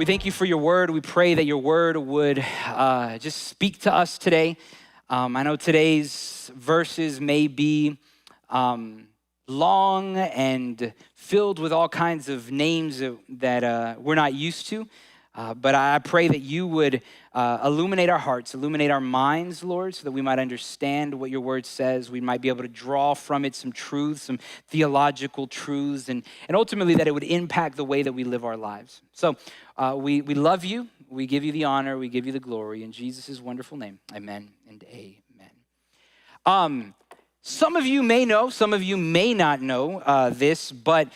We thank you for your word. We pray that your word would just speak to us today. I know today's verses may be long and filled with all kinds of names that we're not used to. But I pray that you would illuminate our hearts, illuminate our minds, Lord, so that we might understand what your word says. We might be able to draw from it some truths, some theological truths, and ultimately that it would impact the way that we live our lives. So we love you. We give you the honor. We give you the glory. In Jesus' wonderful name, amen and amen. Some of you may know, some of you may not know this, but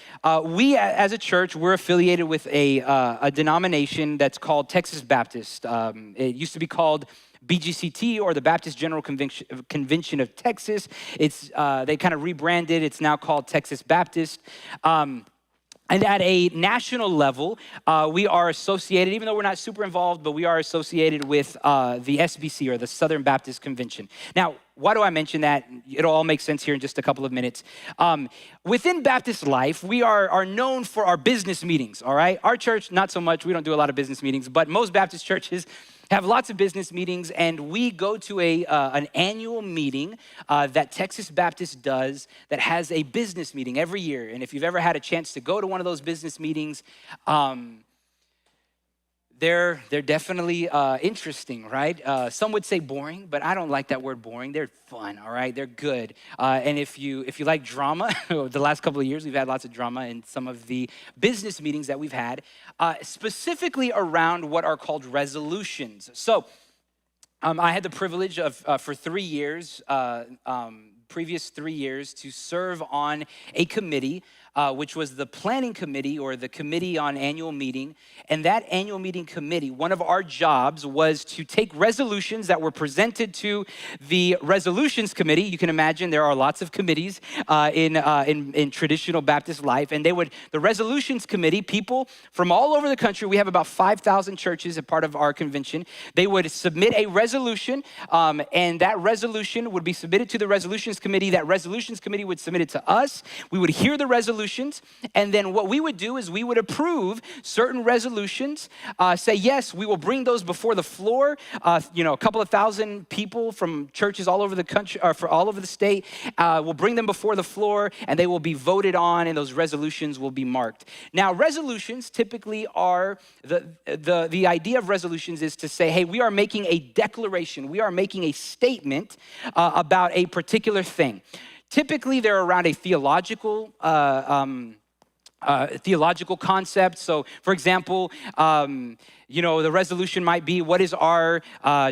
we as a church, we're affiliated with a denomination that's called Texas Baptist. It used to be called BGCT, or the Baptist General Convention of Texas. They kind of rebranded. It's now called Texas Baptist. And at a national level, we are associated, even though we're not super involved, but we are associated with the SBC, or the Southern Baptist Convention. Now, why do I mention that? It'll all make sense here in just a couple of minutes. Within Baptist life, we are known for our business meetings, all right? Our church, not so much. We don't do a lot of business meetings, but most Baptist churches have lots of business meetings, and we go to an annual meeting that Texas Baptist does that has a business meeting every year. And if you've ever had a chance to go to one of those business meetings, they're definitely interesting, right? Some would say boring, but I don't like that word boring. They're fun, all right? They're good. And if you like drama, the last couple of years, we've had lots of drama in some of the business meetings that we've had, specifically around what are called resolutions. So I had the privilege of, for 3 years, previous 3 years, to serve on a committee, which was the planning committee, or the committee on annual meeting. And that annual meeting committee, one of our jobs was to take resolutions that were presented to the resolutions committee. You can imagine there are lots of committees in traditional Baptist life. And the resolutions committee, people from all over the country, we have about 5,000 churches as part of our convention. They would submit a resolution, and that resolution would be submitted to the resolutions committee. That resolutions committee would submit it to us. We would hear the resolutions, and then what we would do is we would approve certain resolutions, say, yes, we will bring those before the floor. A couple of thousand people from churches all over the country, or for all over the state, will bring them before the floor, and they will be voted on, and those resolutions will be marked. Now, resolutions typically are, the idea of resolutions is to say, hey, we are making a declaration, we are making a statement about a particular thing. Typically, they're around a theological concept. So, for example, the resolution might be, what is our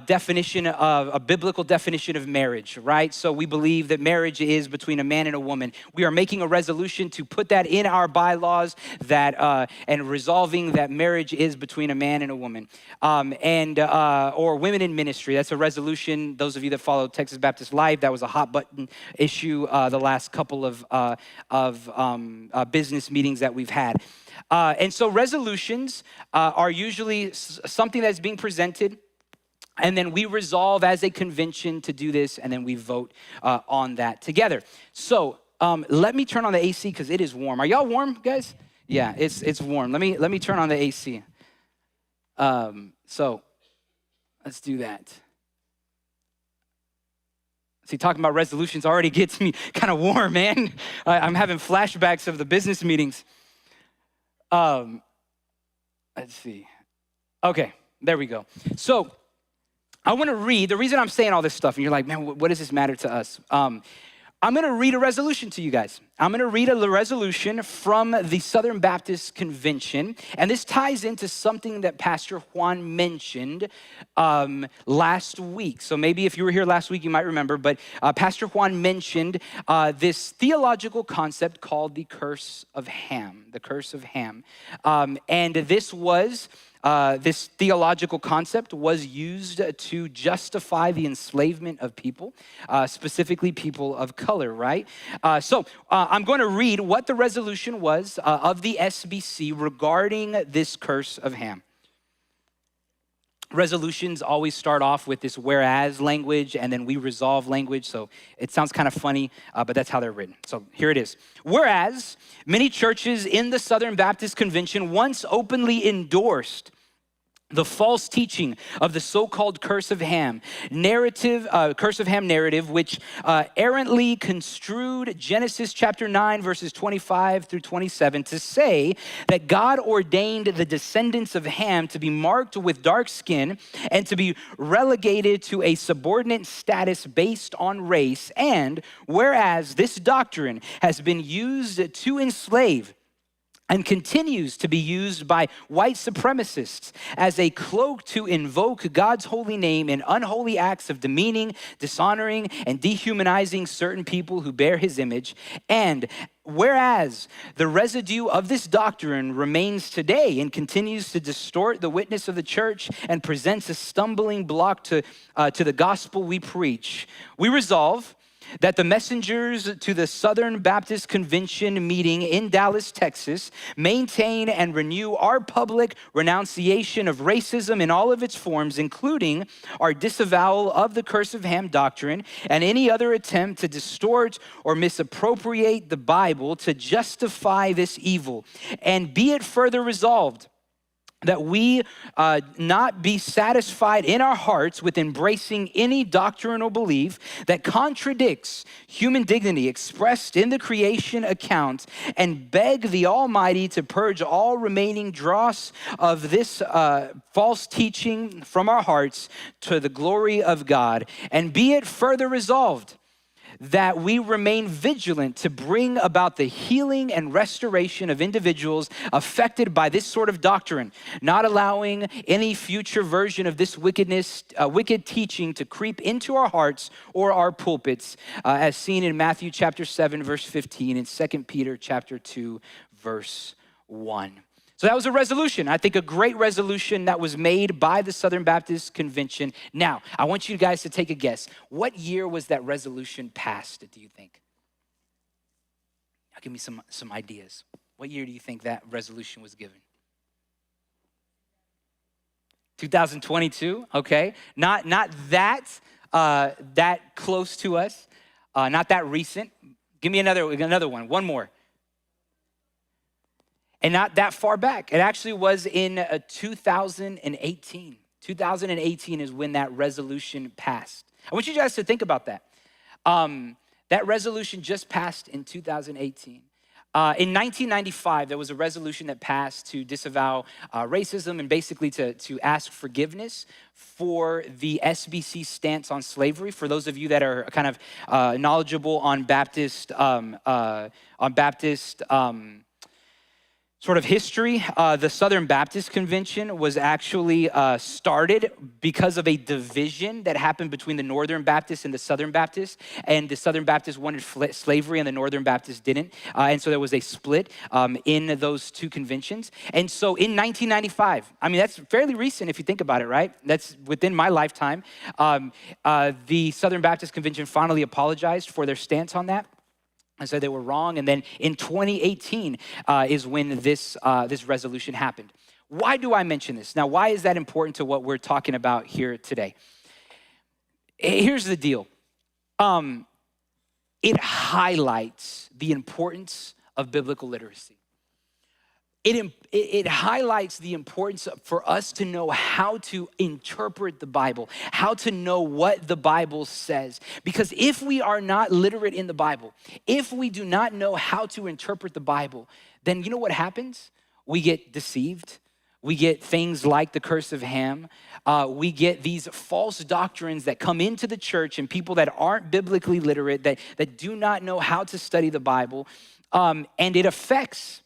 definition of a biblical definition of marriage, right? So we believe that marriage is between a man and a woman. We are making a resolution to put that in our bylaws, and resolving that marriage is between a man and a woman. Or women in ministry. That's a resolution. Those of you that follow Texas Baptist Life, that was a hot button issue the last couple of business meetings that we've had. And so resolutions are usually something that's being presented, and then we resolve as a convention to do this, and then we vote on that together. So let me turn on the AC because it is warm. Are y'all warm, guys? Yeah, it's warm. Let me turn on the AC. So let's do that. See, talking about resolutions already gets me kind of warm, man. I'm having flashbacks of the business meetings. Let's see. Okay, there we go. So I want to read, the reason I'm saying all this stuff, and you're like, man, what does this matter to us? I'm going to read a resolution to you guys. I'm going to read a resolution from the Southern Baptist Convention, and this ties into something that Pastor Juan mentioned last week. So maybe if you were here last week, you might remember, but Pastor Juan mentioned this theological concept called the curse of Ham, the curse of Ham. And this theological concept was used to justify the enslavement of people, specifically people of color, right? So I'm going to read what the resolution was of the SBC regarding this curse of Ham. Resolutions always start off with this whereas language, and then we resolve language. So it sounds kind of funny, but that's how they're written. So here it is. Whereas many churches in the Southern Baptist Convention once openly endorsed The false teaching of the so-called curse of Ham narrative, which errantly construed Genesis chapter 9, verses 25 through 27 to say that God ordained the descendants of Ham to be marked with dark skin and to be relegated to a subordinate status based on race. And whereas this doctrine has been used to enslave and continues to be used by white supremacists as a cloak to invoke God's holy name in unholy acts of demeaning, dishonoring, and dehumanizing certain people who bear his image. And whereas the residue of this doctrine remains today and continues to distort the witness of the church and presents a stumbling block to the gospel we preach, we resolve that the messengers to the Southern Baptist Convention meeting in Dallas, Texas, maintain and renew our public renunciation of racism in all of its forms, including our disavowal of the curse of Ham doctrine and any other attempt to distort or misappropriate the Bible to justify this evil. And be it further resolved that we not be satisfied in our hearts with embracing any doctrinal belief that contradicts human dignity expressed in the creation account, and beg the Almighty to purge all remaining dross of this false teaching from our hearts to the glory of God. And be it further resolved that we remain vigilant to bring about the healing and restoration of individuals affected by this sort of doctrine, not allowing any future version of this wicked teaching to creep into our hearts or our pulpits, as seen in Matthew chapter 7, verse 15, and 2 Peter chapter 2, verse 1. So that was a resolution. I think a great resolution that was made by the Southern Baptist Convention. Now, I want you guys to take a guess. What year was that resolution passed, do you think? Now, give me some ideas. What year do you think that resolution was given? 2022, okay. Not that close to us, not that recent. Give me another one more. And not that far back. It actually was in 2018. 2018 is when that resolution passed. I want you guys to think about that. That resolution just passed in 2018. In 1995, there was a resolution that passed to disavow racism and basically to ask forgiveness for the SBC stance on slavery. For those of you that are kind of knowledgeable on Baptist sort of history, the Southern Baptist Convention was actually started because of a division that happened between the Northern Baptists and the Southern Baptists. And the Southern Baptists wanted slavery and the Northern Baptists didn't. And so there was a split in those two conventions. And so in 1995, I mean, that's fairly recent if you think about it, right? That's within my lifetime. The Southern Baptist Convention finally apologized for their stance on that. And so they were wrong. And then in 2018 is when this resolution happened. Why do I mention this? Now, why is that important to what we're talking about here today? Here's the deal. It highlights the importance of biblical literacy. It highlights the importance for us to know how to interpret the Bible, how to know what the Bible says. Because if we are not literate in the Bible, if we do not know how to interpret the Bible, then you know what happens? We get deceived. We get things like the curse of Ham. We get these false doctrines that come into the church and people that aren't biblically literate, that do not know how to study the Bible. And it affects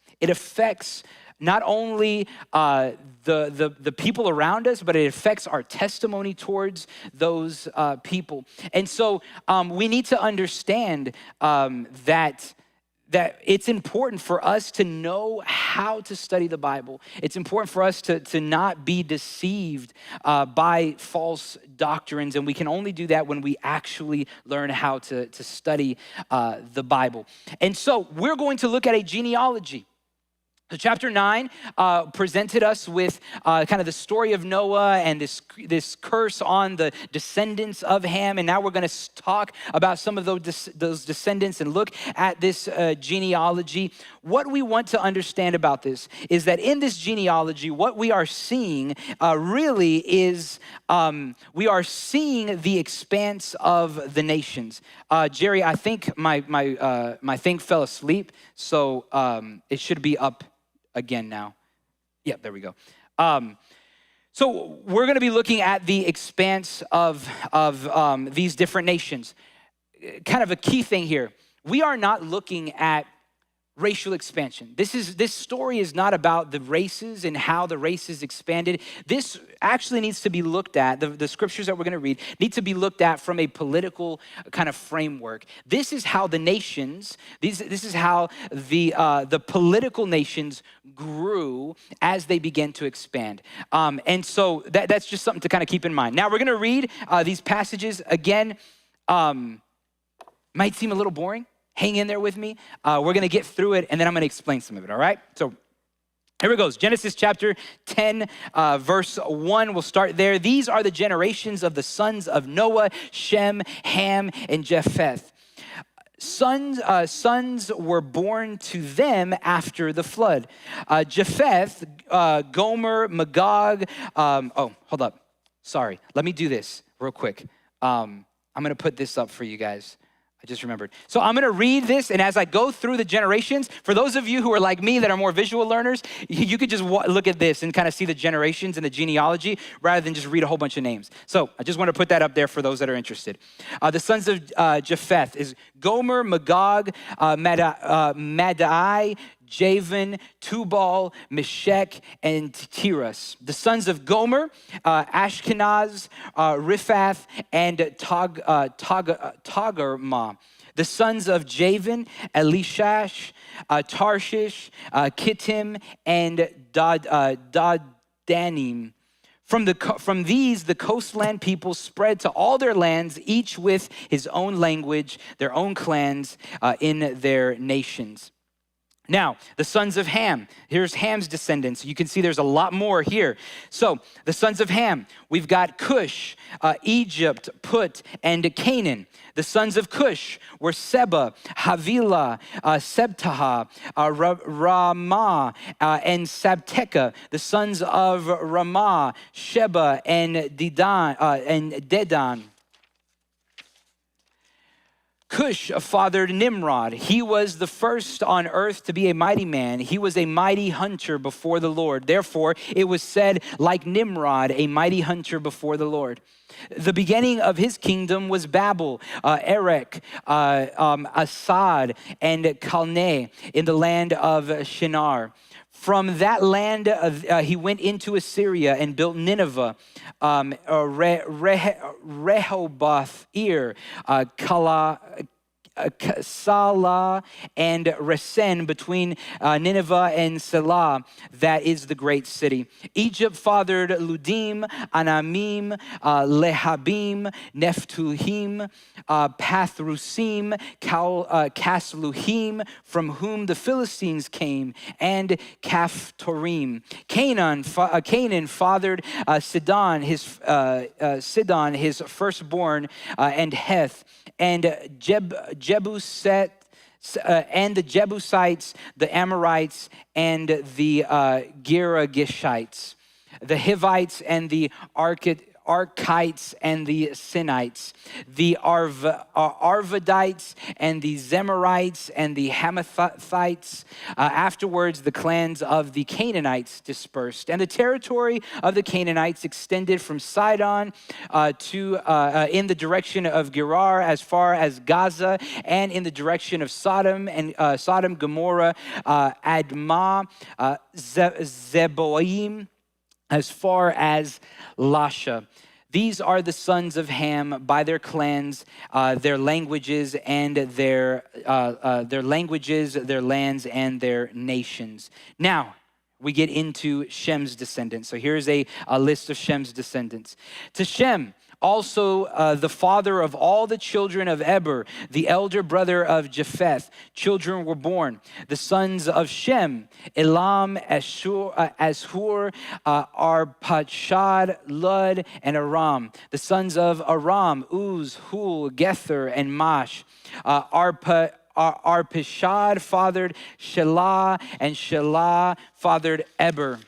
not only the people around us, but it affects our testimony towards those people. And so we need to understand that it's important for us to know how to study the Bible. It's important for us to not be deceived by false doctrines, and we can only do that when we actually learn how to study the Bible. And so we're going to look at a genealogy. So chapter 9 presented us with kind of the story of Noah and this curse on the descendants of Ham. And now we're going to talk about some of those descendants and look at this genealogy. What we want to understand about this is that in this genealogy, what we are seeing really is we are seeing the expanse of the nations. Jerry, I think my thing fell asleep, so it should be up again now. Yeah, there we go. So we're going to be looking at the expanse of these different nations. Kind of a key thing here. We are not looking at racial expansion. This story is not about the races and how the races expanded. This actually needs to be looked at, the scriptures that we're going to read need to be looked at from a political kind of framework. This is how the nations, this is how the political nations grew as they began to expand. And so that's just something to kind of keep in mind. Now we're going to read these passages again. Might seem a little boring. Hang in there with me. We're going to get through it, and then I'm going to explain some of it, all right? So here it goes. Genesis chapter 10, verse 1. We'll start there. These are the generations of the sons of Noah, Shem, Ham, and Japheth. Sons were born to them after the flood. Japheth, Gomer, Magog. Hold up. Sorry. Let me do this real quick. I'm going to put this up for you guys. I just remembered. So I'm going to read this, and as I go through the generations, for those of you who are like me that are more visual learners, you could just look at this and kind of see the generations and the genealogy rather than just read a whole bunch of names. So I just want to put that up there for those that are interested. The sons of Japheth is Gomer, Magog, Madai, Javan, Tubal, Meshech, and Tiras. The sons of Gomer, Ashkenaz, Riphath, and Togarmah. The sons of Javan, Elishash, Tarshish, Kittim, and Dodanim. From these, the coastland people spread to all their lands, each with his own language, their own clans in their nations. Now, the sons of Ham. Here's Ham's descendants. You can see there's a lot more here. So, the sons of Ham, we've got Cush, Egypt, Put, and Canaan. The sons of Cush were Seba, Havilah, Sebtah, Ramah, and Sabteka. The sons of Ramah, Sheba, and Dedan. Cush fathered Nimrod. He was the first on earth to be a mighty man. He was a mighty hunter before the Lord. Therefore, it was said, like Nimrod, a mighty hunter before the Lord. The beginning of his kingdom was Babel, Erech, Asad, and Calneh in the land of Shinar. From that land, he went into Assyria and built Nineveh, Rehoboth, Ir, Salah, and Resen between Nineveh and Selah, that is the great city. Egypt fathered Ludim, Anamim, Lehabim, Nephtuhim, Pathrusim, Casluhim, from whom the Philistines came, and Caphtorim. Canaan fathered Sidon, his firstborn, and Heth, and Jebuset, and the Jebusites, the Amorites, and the Girgashites, the Hivites, and the Archites, and the Sinites, the Arvadites, and the Zemarites, and the Hamathites. Afterwards, the clans of the Canaanites dispersed, and the territory of the Canaanites extended from Sidon to in the direction of Gerar as far as Gaza, and in the direction of Sodom and Sodom, Gomorrah, Admah, Zeboim, as far as Lasha. These are the sons of Ham by their clans, their languages, and their languages, their lands, and their nations. Now, we get into Shem's descendants. So here's a list of Shem's descendants. To Shem, Also, the father of all the children of Eber, the elder brother of Japheth, children were born. The sons of Shem, Elam, Ashur, Arpachshad, Lud, and Aram. The sons of Aram, Uz, Hul, Gether, and Mash. Arpachshad fathered Shelah, and Shelah fathered Eber.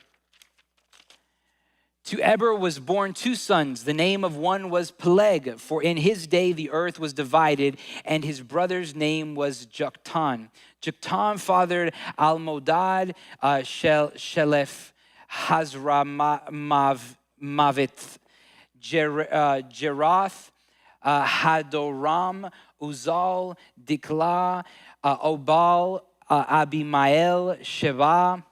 To Eber was born two sons. The name of one was Peleg, for in his day the earth was divided, and his brother's name was Joktan. Joktan fathered Almodad, Shelef, Hazramaveth, Jerath, Hadoram, Uzal, Diklah, Obal, Abimael, Sheba,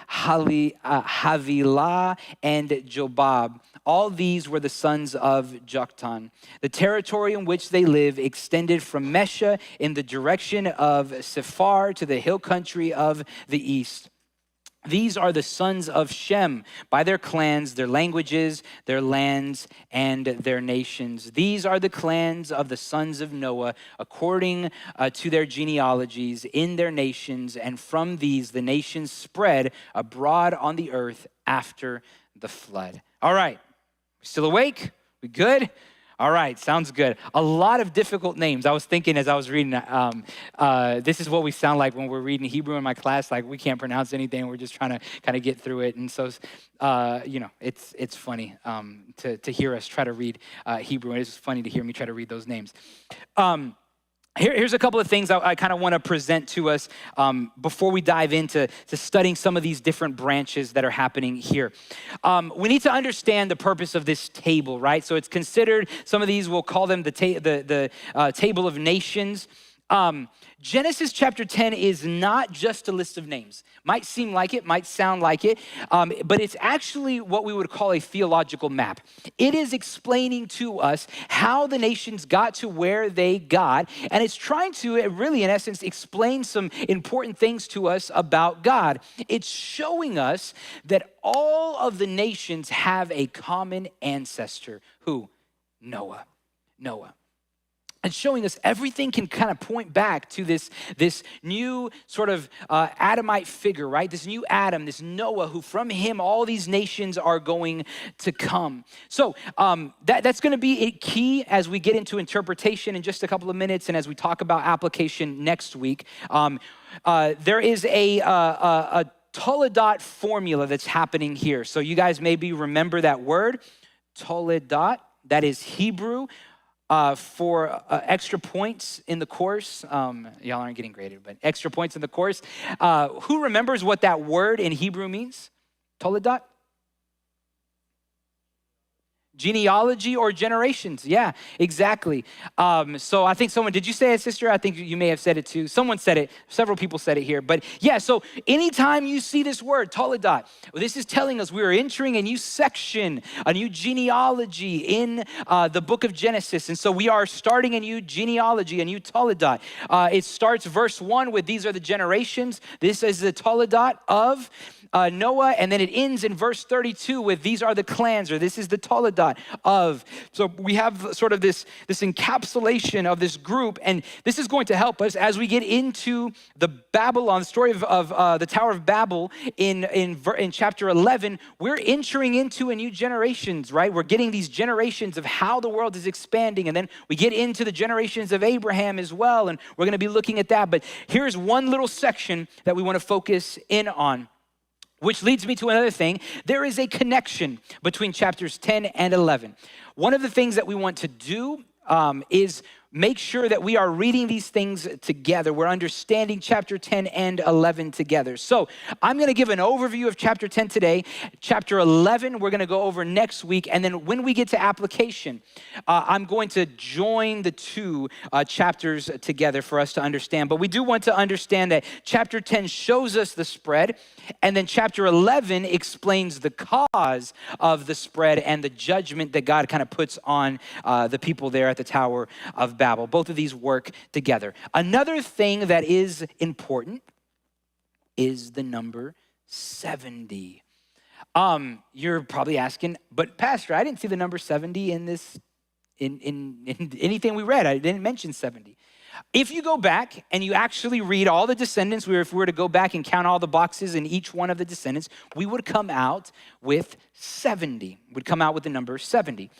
Havilah, and Jobab. All these were the sons of Joktan. The territory in which they live extended from Mesha in the direction of Sephar to the hill country of the east. These are the sons of Shem by their clans, their languages, their lands, and their nations. These are the clans of the sons of Noah according to their genealogies in their nations. And from these, the nations spread abroad on the earth after the flood. All right, still awake? We good? All right, sounds good. A lot of difficult names. I was thinking as I was reading, this is what we sound like when we're reading Hebrew in my class. Like we can't pronounce anything. We're just trying to kind of get through it. And so, it's funny to hear us try to read Hebrew. It's funny to hear me try to read those names. Here's a couple of things I kind of want to present to us before we dive into studying some of these different branches that are happening here. We need to understand the purpose of this table, right? So it's considered, some of these we'll call them the table of nations. Genesis chapter 10 is not just a list of names. Might seem like it, might sound like it, but it's actually what we would call a theological map. It is explaining to us how the nations got to where they got, and it's trying to really, in essence, explain some important things to us about God. It's showing us that all of the nations have a common ancestor. Who? Noah. And showing us everything can kind of point back to this new sort of Adamite figure, right? This new Adam, this Noah, who from him all these nations are going to come. So that's going to be a key as we get into interpretation in just a couple of minutes, and as we talk about application next week. There is a Toledot formula that's happening here. So you guys maybe remember that word, Toledot. That is Hebrew. For extra points in the course. Y'all aren't getting graded, but extra points in the course. Who remembers what that word in Hebrew means? Toledot? Genealogy or generations. Yeah, exactly. So I think someone, did you say it, sister? I think you may have said it too. Someone said it. Several people said it here. But yeah, so anytime you see this word, Toledot, this is telling us we are entering a new section, a new genealogy in the book of Genesis. And so we are starting a new genealogy, a new Toledot. It starts verse 1 with these are the generations. This is the Toledot of Noah, and then it ends in verse 32 with these are the clans, or this is the Toledot of. So we have sort of this encapsulation of this group, and this is going to help us as we get into the Babylon, the story of the Tower of Babel in chapter 11. We're entering into a new generations, right? We're getting these generations of how the world is expanding, and then we get into the generations of Abraham as well, and we're going to be looking at that. But here's one little section that we want to focus in on, which leads me to another thing. There is a connection between chapters 10 and 11. One of the things that we want to do is make sure that we are reading these things together. We're understanding chapter 10 and 11 together. So I'm going to give an overview of chapter 10 today. Chapter 11, we're going to go over next week. And then when we get to application, I'm going to join the two chapters together for us to understand. But we do want to understand that chapter 10 shows us the spread. And then chapter 11 explains the cause of the spread and the judgment that God kind of puts on the people there at the Tower of Babel. Both of these work together. Another thing that is important is the number 70. You're probably asking, but Pastor, I didn't see the number 70 in this, in anything we read. I didn't mention 70. If you go back and you actually read all the descendants, if we were to go back and count all the boxes in each one of the descendants, we would come out with 70. We'd come out with the number 70.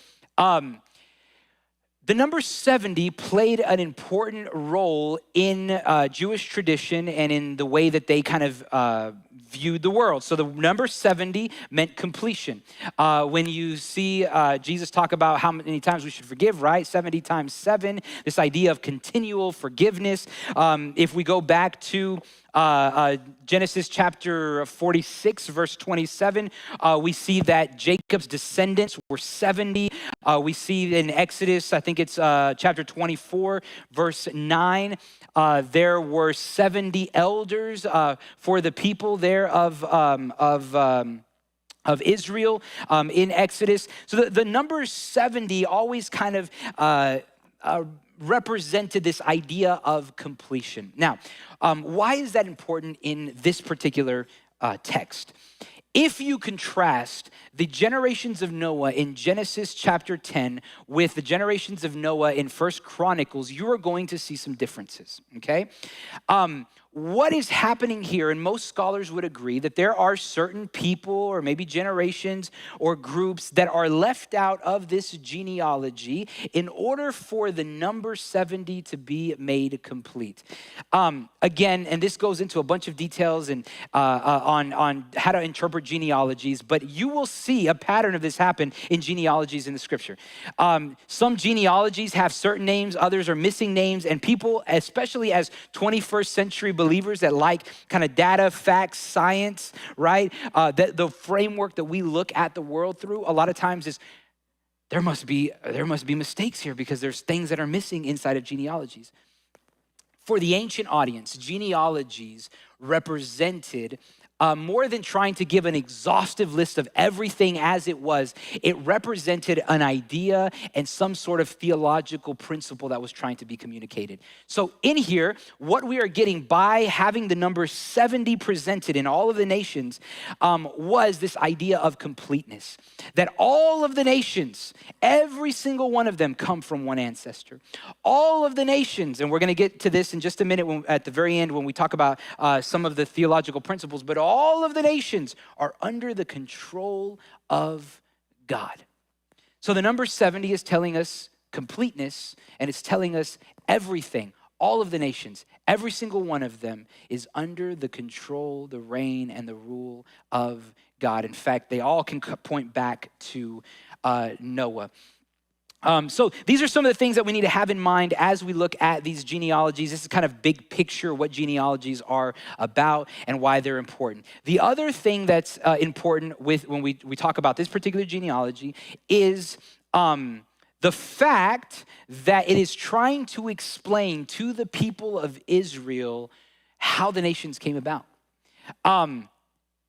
The number 70 played an important role in Jewish tradition and in the way that they kind of viewed the world. So the number 70 meant completion. When you see Jesus talk about how many times we should forgive, right? 70 times 7, this idea of continual forgiveness. If we go back to Genesis chapter 46, verse 27, we see that Jacob's descendants were 70. We see in Exodus, I think it's chapter 24, verse 9, there were 70 elders for the people there of Israel in Exodus. So the number 70 always kind of represented this idea of completion. Now, why is that important in this particular text? If you contrast the generations of Noah in Genesis chapter 10 with the generations of Noah in 1 Chronicles, you are going to see some differences, okay? What is happening here, and most scholars would agree that there are certain people or maybe generations or groups that are left out of this genealogy in order for the number 70 to be made complete. Again, and this goes into a bunch of details and on how to interpret genealogies, but you will see a pattern of this happen in genealogies in the scripture. Some genealogies have certain names, others are missing names, and people, especially as 21st century believers that like kind of data, facts, science, right? The framework that we look at the world through a lot of times is there must be mistakes here because there's things that are missing inside of genealogies. For the ancient audience, genealogies represented more than trying to give an exhaustive list of everything as it was, it represented an idea and some sort of theological principle that was trying to be communicated. So in here, what we are getting by having the number 70 presented in all of the nations was this idea of completeness. That all of the nations, every single one of them come from one ancestor. All of the nations, and we're gonna get to this in just a minute at the very end when we talk about some of the theological principles, but all of the nations are under the control of God. So the number 70 is telling us completeness, and it's telling us everything. All of the nations, every single one of them is under the control, the reign, and the rule of God. In fact, they all can point back to Noah. So these are some of the things that we need to have in mind as we look at these genealogies. This is kind of big picture what genealogies are about and why they're important. The other thing that's important when we talk about this particular genealogy is the fact that it is trying to explain to the people of Israel how the nations came about.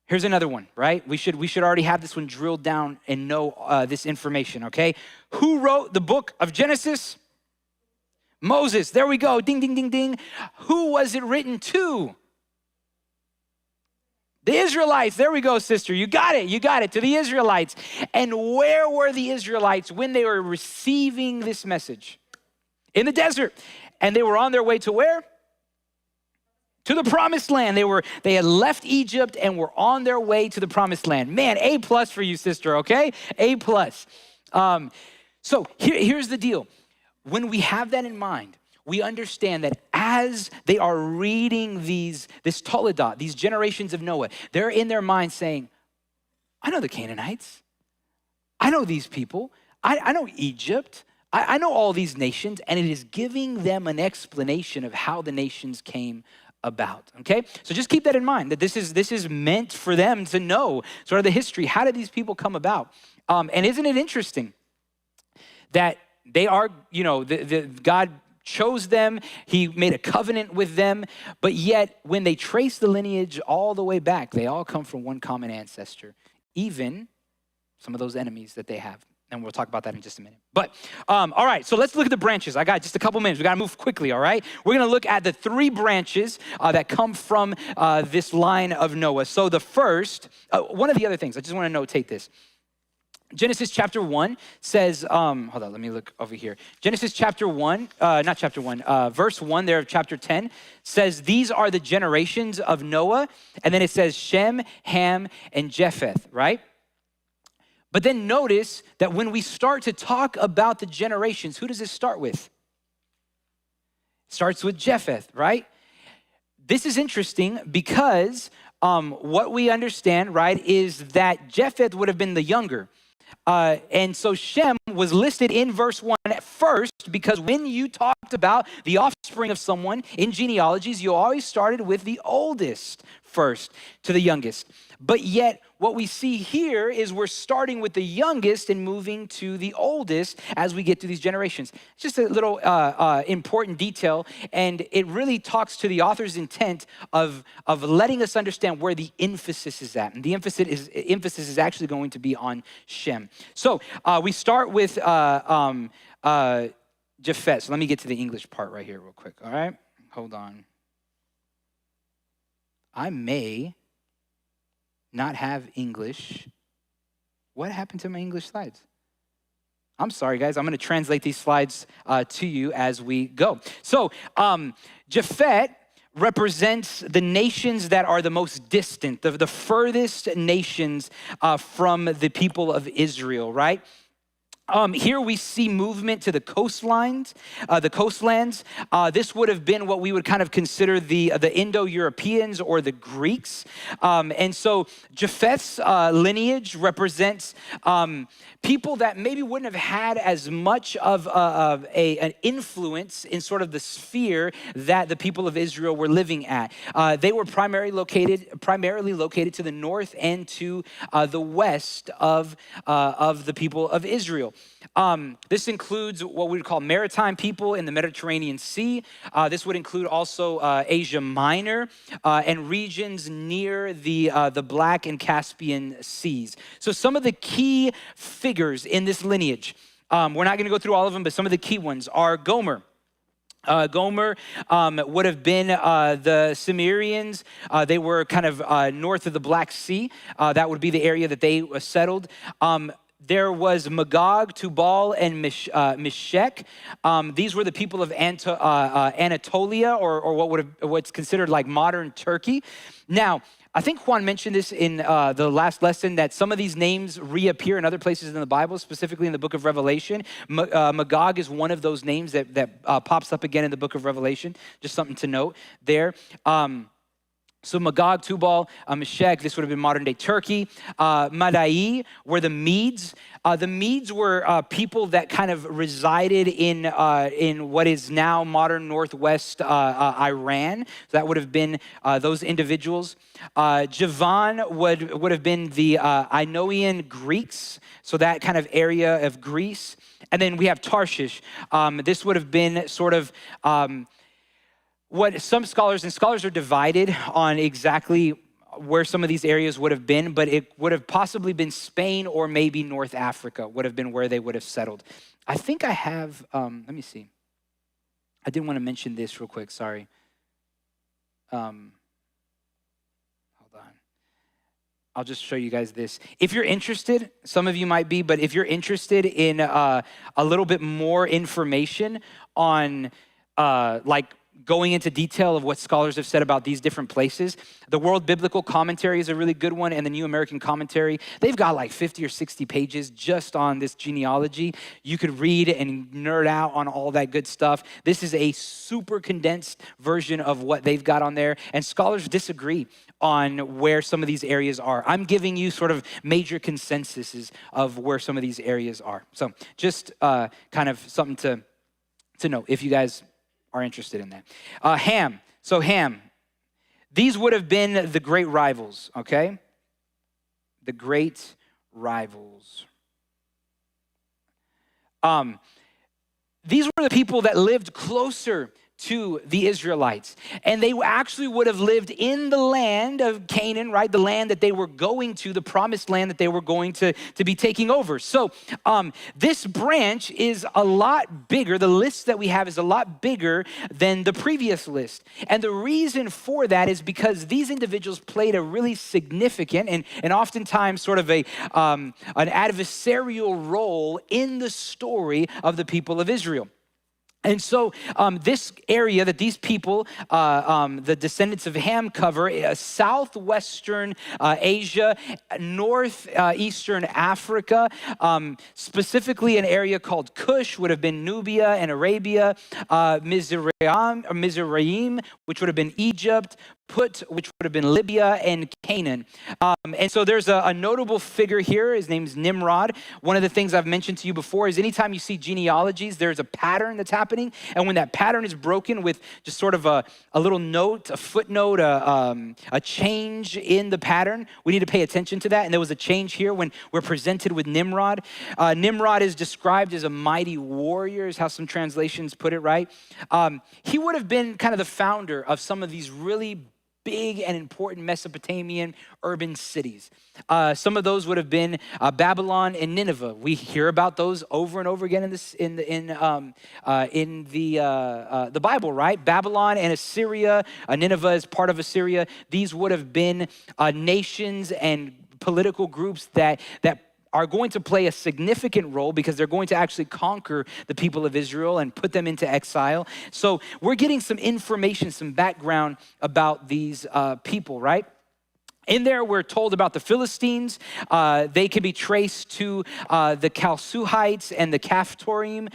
Here's another one, right? We should already have this one drilled down and know this information, okay? Who wrote the book of Genesis? Moses. There we go. Ding, ding, ding, ding. Who was it written to? The Israelites. There we go, sister. You got it. To the Israelites. And where were the Israelites when they were receiving this message? In the desert. And they were on their way to where? To the promised land. They had left Egypt and were on their way to the promised land. Man, A+ for you, sister, okay? A+. So here's the deal. When we have that in mind, we understand that as they are reading this Toledot, these generations of Noah, they're in their mind saying, I know the Canaanites. I know these people. I know Egypt. I know all these nations. And it is giving them an explanation of how the nations came about, okay? So just keep that in mind, that this is meant for them to know sort of the history. How did these people come about? And isn't it interesting that they are, God chose them, he made a covenant with them, but yet when they trace the lineage all the way back, they all come from one common ancestor, even some of those enemies that they have. And we'll talk about that in just a minute. But, all right, so let's look at the branches. I got just a couple minutes. We got to move quickly, all right? We're going to look at the 3 branches that come from this line of Noah. So the first, one of the other things, I just want to notate this. Genesis chapter 1 says, hold on, let me look over here. Genesis chapter 1, verse 1 there of chapter 10 says, these are the generations of Noah. And then it says Shem, Ham, and Japheth, right? But then notice that when we start to talk about the generations, who does it start with? It starts with Japheth, right? This is interesting because what we understand, right, is that Japheth would have been the younger. And so Shem was listed in verse 1 at first because when you talked about the offspring of someone in genealogies, you always started with the oldest first to the youngest. But yet what we see here is we're starting with the youngest and moving to the oldest as we get to these generations. It's just a little important detail, and it really talks to the author's intent of letting us understand where the emphasis is at. And the emphasis is actually going to be on Shem. So we start with Japheth. So let me get to the English part right here real quick, all right? Hold on. I may not have English. What happened to my English slides? I'm sorry, guys. I'm going to translate these slides to you as we go. So Japheth represents the nations that are the most distant, the furthest nations from the people of Israel, right? Here we see movement to the coastlines. This would have been what we would kind of consider the Indo-Europeans or the Greeks. And so Japheth's lineage represents people that maybe wouldn't have had as much of an influence in sort of the sphere that the people of Israel were living at. They were primarily located to the north and to the west of the people of Israel. This includes what we would call maritime people in the Mediterranean Sea. This would include also Asia Minor and regions near the Black and Caspian Seas. So some of the key figures in this lineage, we're not going to go through all of them, but some of the key ones are Gomer. Gomer would have been the Cimmerians. They were kind of north of the Black Sea. That would be the area that they settled. There was Magog, Tubal, and Meshech. These were the people of Anatolia, or what's considered like modern Turkey. Now, I think Juan mentioned this in the last lesson, that some of these names reappear in other places in the Bible, specifically in the book of Revelation. Magog is one of those names that pops up again in the book of Revelation. Just something to note there. So Magog, Tubal, Meshech, this would have been modern-day Turkey. Madai were the Medes. The Medes were people that kind of resided in what is now modern northwest Iran. So that would have been those individuals. Javan would have been the Ioanian Greeks, so that kind of area of Greece. And then we have Tarshish. This would have been sort of what some scholars are divided on exactly where some of these areas would have been, but it would have possibly been Spain or maybe North Africa would have been where they would have settled. I think I have, let me see. I didn't want to mention this real quick, sorry. Hold on. I'll just show you guys this. If you're interested, some of you might be, but if you're interested in a little bit more information on like going into detail of what scholars have said about these different places, the World Biblical Commentary is a really good one, and the New American Commentary. They've got like 50 or 60 pages just on this genealogy. You could read and nerd out on all that good stuff. This is a super condensed version of what they've got on there, and scholars disagree on where some of these areas are. I'm giving you sort of major consensuses of where some of these areas are. So just kind of something to know if you guys are interested in that. Ham. So Ham. These would have been the great rivals, okay? The great rivals. These were the people that lived closer to the Israelites. And they actually would have lived in the land of Canaan, right? The land that they were going to, the promised land that they were going to be taking over. So this branch is a lot bigger. The list that we have is a lot bigger than the previous list. And the reason for that is because these individuals played a really significant and oftentimes sort of an adversarial role in the story of the people of Israel. And so this area that these people, the descendants of Ham cover, southwestern Asia, northeastern Africa, specifically an area called Cush would have been Nubia and Arabia, Mizraim, which would have been Egypt, Put, which would have been Libya, and Canaan. And so there's a notable figure here. His name's Nimrod. One of the things I've mentioned to you before is anytime you see genealogies, there's a pattern that's happening. And when that pattern is broken with just sort of a little note, a footnote, a change in the pattern, we need to pay attention to that. And there was a change here when we're presented with Nimrod. Nimrod is described as a mighty warrior, is how some translations put it, right? He would have been kind of the founder of some of these really big and important Mesopotamian urban cities. Some of those would have been Babylon and Nineveh. We hear about those over and over again in the Bible, right? Babylon and Assyria. Nineveh is part of Assyria. These would have been nations and political groups that are going to play a significant role because they're going to actually conquer the people of Israel and put them into exile. So we're getting some information, some background about these people, right? In there, we're told about the Philistines. They can be traced to the Chalcuhites and the Caphtorim.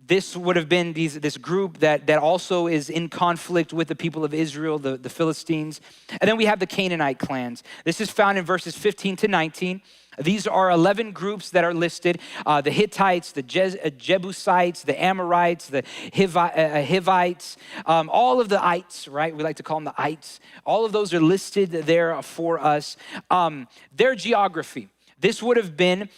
This would have been this group that also is in conflict with the people of Israel, the Philistines. And then we have the Canaanite clans. This is found in verses 15 to 19. These are 11 groups that are listed. The Hittites, the Jebusites, the Amorites, the Hivites, all of the ites, right? We like to call them the ites. All of those are listed there for us. Their geography. This would have been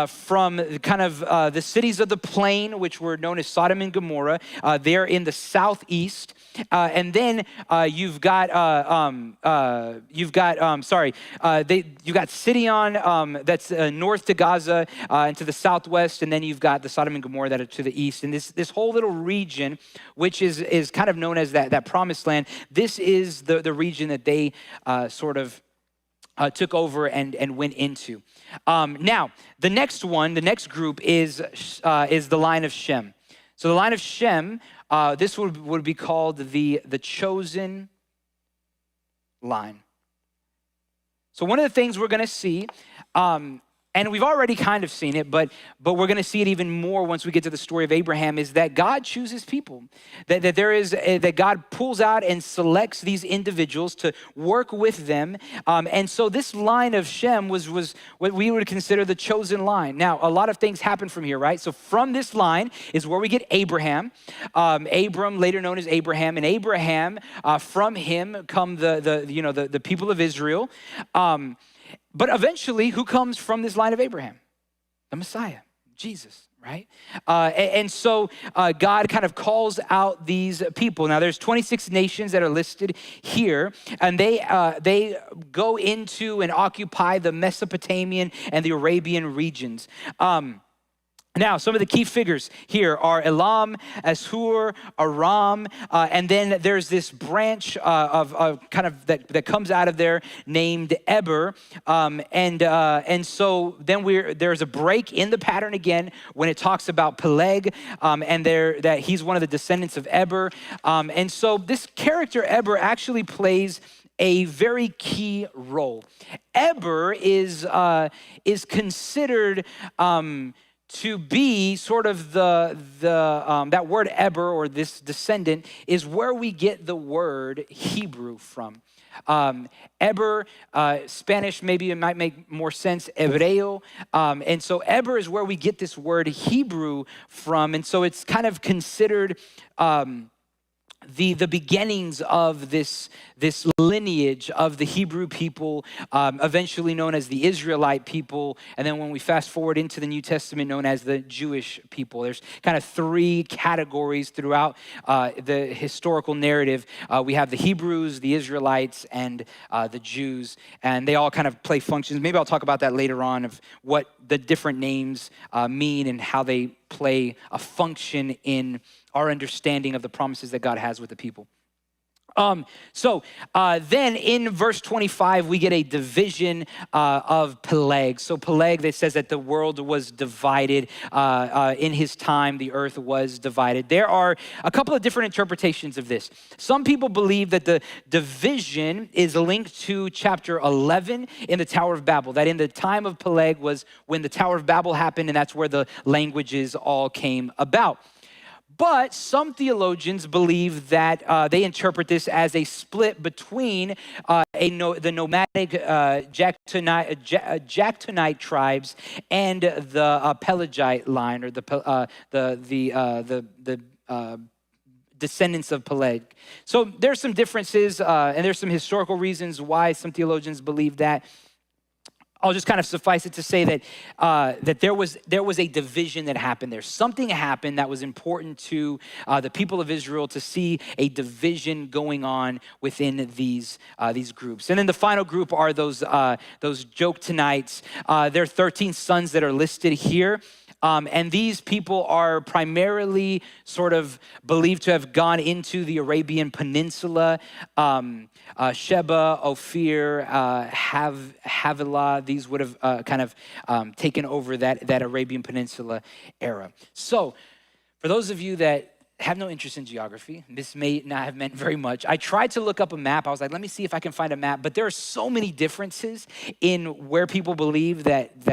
from kind of the cities of the plain, which were known as Sodom and Gomorrah. They're in the southeast. And then you've got Sidon, that's north to Gaza and to the southwest, and then you've got the Sodom and Gomorrah that are to the east. And this whole little region, which is kind of known as that promised land, this is the region that they sort of took over and went into. Now, the next group is the line of Shem. So the line of Shem, this would be called the chosen line. So one of the things we're going to see, and we've already kind of seen it, but we're going to see it even more once we get to the story of Abraham, is that God chooses people, that God pulls out and selects these individuals to work with them. And so this line of Shem was what we would consider the chosen line. Now, a lot of things happen from here, right? So from this line is where we get Abraham, Abram, later known as Abraham, and Abraham, from him come the people of Israel. But eventually, who comes from this line of Abraham? The Messiah, Jesus, right? And so God kind of calls out these people. Now, there's 26 nations that are listed here, and they go into and occupy the Mesopotamian and the Arabian regions. Now, some of the key figures here are Elam, Ashur, Aram, and then there's this branch of kind of that comes out of there named Eber, and so then there's a break in the pattern again when it talks about Peleg, and that he's one of the descendants of Eber, and so this character Eber actually plays a very key role. Eber is considered to be sort of that word Eber, or this descendant, is where we get the word Hebrew from. Eber, Spanish, maybe it might make more sense, Hebreo. And so Eber is where we get this word Hebrew from. And so it's kind of considered the beginnings of this lineage of the Hebrew people, eventually known as the Israelite people, and then when we fast forward into the New Testament, known as the Jewish people. There's kind of three categories throughout the historical narrative. We have the Hebrews, the Israelites, and the Jews, and they all kind of play functions. Maybe I'll talk about that later on, of what the different names mean and how they play a function in our understanding of the promises that God has with the people. Then in verse 25, we get a division of Peleg. So Peleg, that says that the world was divided. In his time, the earth was divided. There are a couple of different interpretations of this. Some people believe that the division is linked to chapter 11 in the Tower of Babel, that in the time of Peleg was when the Tower of Babel happened, and that's where the languages all came about. But some theologians believe that they interpret this as a split between the nomadic Jactonite tribes and the Pelegite line, or the descendants of Peleg. So there's some differences, and there's some historical reasons why some theologians believe that. I'll just kind of suffice it to say that that there was a division that happened there. Something happened that was important to the people of Israel to see a division going on within these groups. And then the final group are those Joktonites. There are 13 sons that are listed here. And these people are primarily sort of believed to have gone into the Arabian Peninsula. Sheba, Ophir, Havilah, these would have kind of taken over that Arabian Peninsula era. So for those of you that have no interest in geography, this may not have meant very much. I tried to look up a map. I was like, let me see if I can find a map. But there are so many differences in where people believe that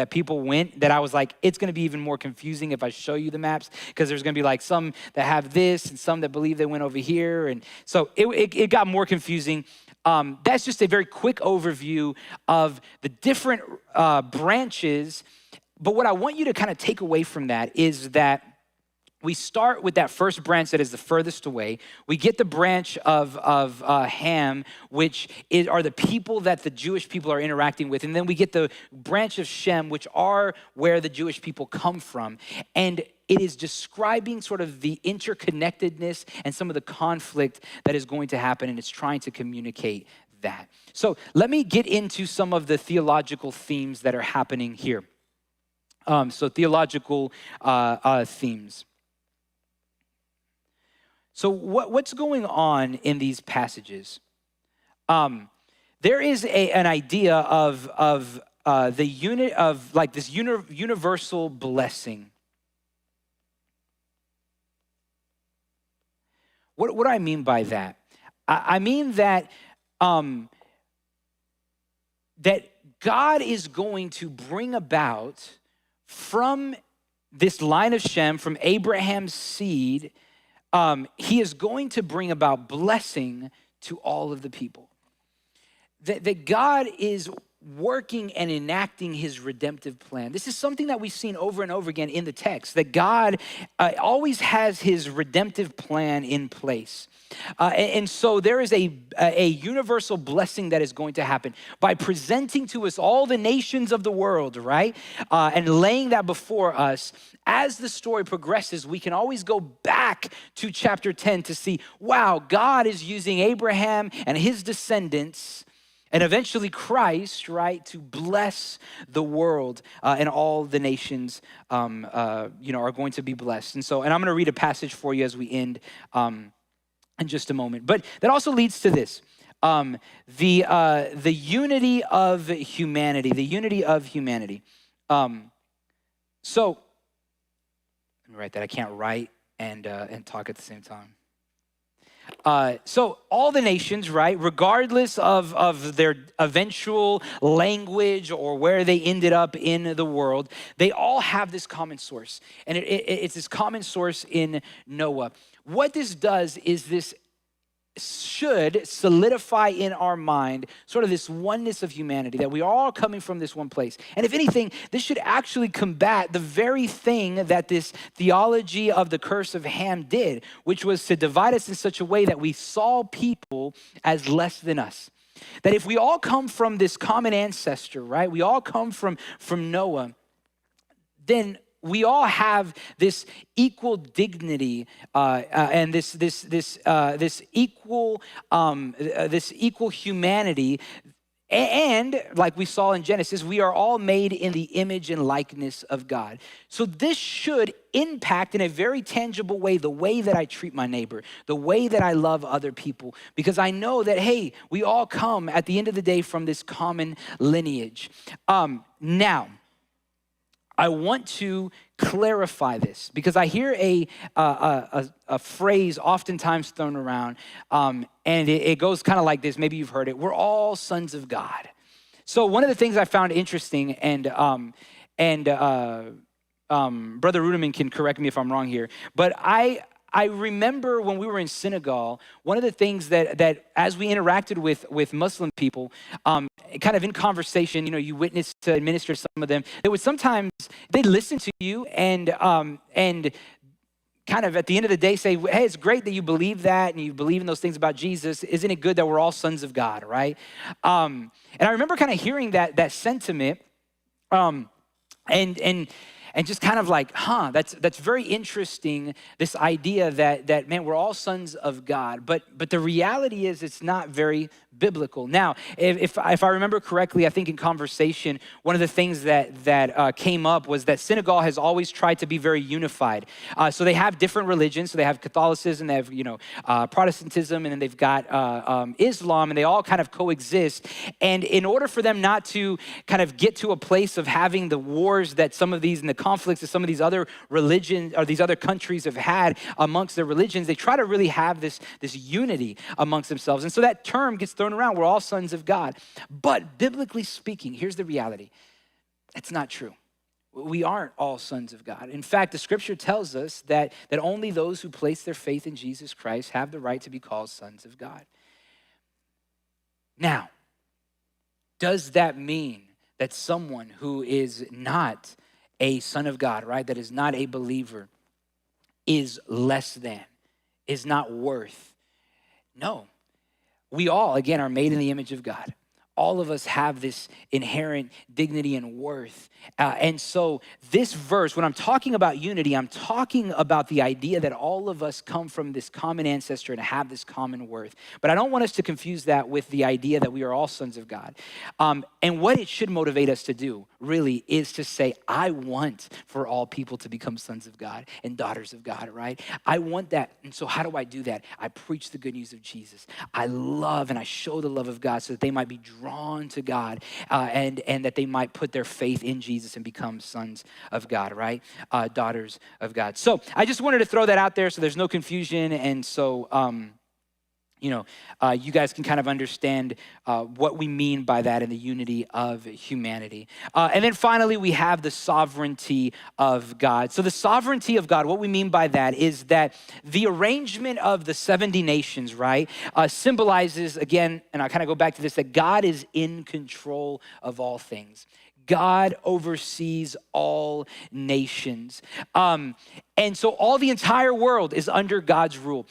people went, that I was like, it's going to be even more confusing if I show you the maps, because there's going to be like some that have this and some that believe they went over here. And so it got more confusing. That's just a very quick overview of the different branches. But what I want you to kind of take away from that is that we start with that first branch that is the furthest away. We get the branch of Ham, which are the people that the Jewish people are interacting with. And then we get the branch of Shem, which are where the Jewish people come from. And it is describing sort of the interconnectedness and some of the conflict that is going to happen, and it's trying to communicate that. So let me get into some of the theological themes that are happening here. Theological themes. So what's going on in these passages? There is an idea of the unit of like this universal blessing. What do I mean by that? I mean that that God is going to bring about from this line of Shem, from Abraham's seed, he is going to bring about blessing to all of the people. That God is working and enacting his redemptive plan. This is something that we've seen over and over again in the text, that God always has his redemptive plan in place. And so there is a universal blessing that is going to happen by presenting to us all the nations of the world, right? And laying that before us. As the story progresses, we can always go back to chapter 10 to see, wow, God is using Abraham and his descendants and eventually Christ, right, to bless the world, and all the nations, are going to be blessed. And I'm going to read a passage for you as we end in just a moment. But that also leads to this: the unity of humanity. The unity of humanity. So let me write that. I can't write and talk at the same time. So all the nations, right, regardless of their eventual language or where they ended up in the world, they all have this common source. And it's this common source in Noah. What this does is this should solidify in our mind sort of this oneness of humanity, that we are all coming from this one place. And if anything, this should actually combat the very thing that this theology of the curse of Ham did, which was to divide us in such a way that we saw people as less than us. That if we all come from this common ancestor, right? We all come from Noah, then we all have this equal dignity and this equal humanity. And like we saw in Genesis, we are all made in the image and likeness of God. So this should impact in a very tangible way the way that I treat my neighbor, the way that I love other people, because I know that, hey, we all come at the end of the day from this common lineage. Now, I want to clarify this because I hear a phrase oftentimes thrown around, and it goes kind of like this. Maybe you've heard it. We're all sons of God. So one of the things I found interesting, and Brother Ruderman can correct me if I'm wrong here, but I remember when we were in Senegal, one of the things that as we interacted with Muslim people, kind of in conversation, you witnessed to administer some of them, they would sometimes, they'd listen to you and kind of at the end of the day say, hey, it's great that you believe that and you believe in those things about Jesus. Isn't it good that we're all sons of God, right? And I remember kind of hearing that sentiment and just kind of like, that's very interesting, this idea that man, we're all sons of God. But the reality is it's not very biblical. Now, if I remember correctly, I think in conversation, one of the things that came up was that Senegal has always tried to be very unified. So they have different religions. So they have Catholicism, they have Protestantism, and then they've got Islam, and they all kind of coexist. And in order for them not to kind of get to a place of having the wars that some of these and the conflicts that some of these other religions or these other countries have had amongst their religions, they try to really have this unity amongst themselves. And so that term gets thrown around. We're all sons of God. But biblically speaking, here's the reality. It's not true. We aren't all sons of God. In fact, the scripture tells us that only those who place their faith in Jesus Christ have the right to be called sons of God. Now, does that mean that someone who is not a son of God, right, that is not a believer, is less than, is not worth? No. We all, again, are made in the image of God. All of us have this inherent dignity and worth. And so this verse, when I'm talking about unity, I'm talking about the idea that all of us come from this common ancestor and have this common worth. But I don't want us to confuse that with the idea that we are all sons of God. And what it should motivate us to do, really, is to say, I want for all people to become sons of God and daughters of God, right? I want that. And so how do I do that? I preach the good news of Jesus. I love and I show the love of God so that they might be drawn to God and that they might put their faith in Jesus and become sons of God, right? Daughters of God. So I just wanted to throw that out there so there's no confusion. And so, you guys can kind of understand what we mean by that in the unity of humanity. And then finally, we have the sovereignty of God. So the sovereignty of God, what we mean by that is that the arrangement of the 70 nations, right, symbolizes, again, and I kind of go back to this, that God is in control of all things. God oversees all nations. And so all the entire world is under God's rule.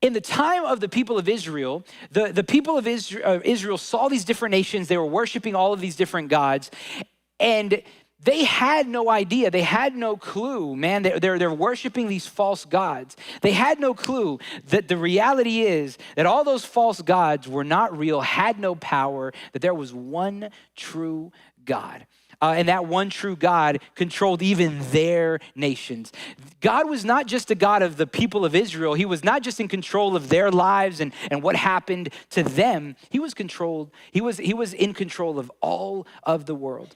In the time of the people of Israel, the people of Israel saw these different nations. They were worshiping all of these different gods. And they had no idea. They had no clue, man. They're worshiping these false gods. They had no clue that the reality is that all those false gods were not real, had no power, that there was one true God. And that one true God controlled even their nations. God was not just a God of the people of Israel. He was not just in control of their lives and what happened to them. He was in control of all of the world.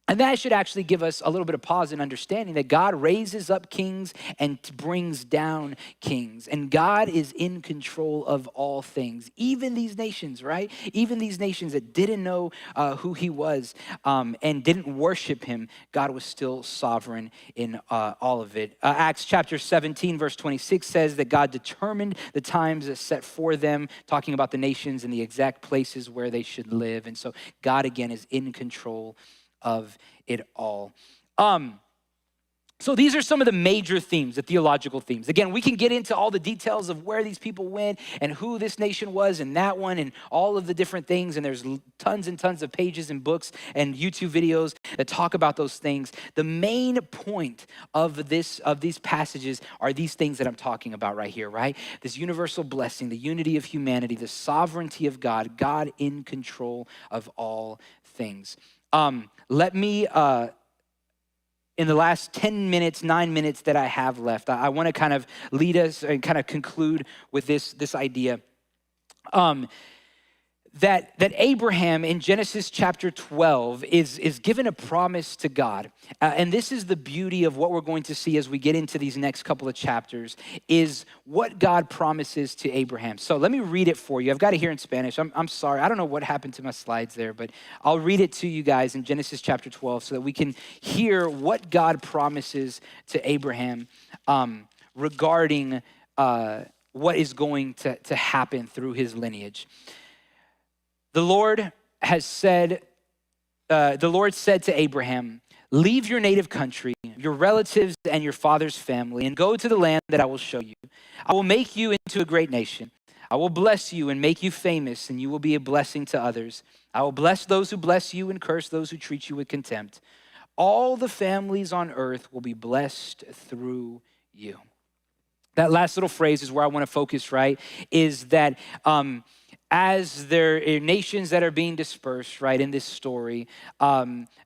And that should actually give us a little bit of pause and understanding that God raises up kings and brings down kings. And God is in control of all things, even these nations, right? Even these nations that didn't know who he was and didn't worship him, God was still sovereign in all of it. Acts chapter 17, verse 26 says that God determined the times set for them, talking about the nations and the exact places where they should live. And so God, again, is in control of it all. So these are some of the major themes, the theological themes. Again, we can get into all the details of where these people went and who this nation was and that one and all of the different things. And there's tons and tons of pages and books and YouTube videos that talk about those things. The main point of these passages are these things that I'm talking about right here, right? This universal blessing, the unity of humanity, the sovereignty of God, God in control of all things. Let me, in the last 10 minutes, 9 minutes that I have left, I want to kind of lead us and kind of conclude with this idea. That Abraham in Genesis chapter 12 is given a promise to God. And this is the beauty of what we're going to see as we get into these next couple of chapters, is what God promises to Abraham. So let me read it for you. I've got it here in Spanish. I'm sorry. I don't know what happened to my slides there, but I'll read it to you guys in Genesis chapter 12 so that we can hear what God promises to Abraham regarding what is going to happen through his lineage. The Lord said to Abraham, leave your native country, your relatives and your father's family, and go to the land that I will show you. I will make you into a great nation. I will bless you and make you famous, and you will be a blessing to others. I will bless those who bless you and curse those who treat you with contempt. All the families on earth will be blessed through you. That last little phrase is where I want to focus, right? Is that as there are nations that are being dispersed, right, in this story,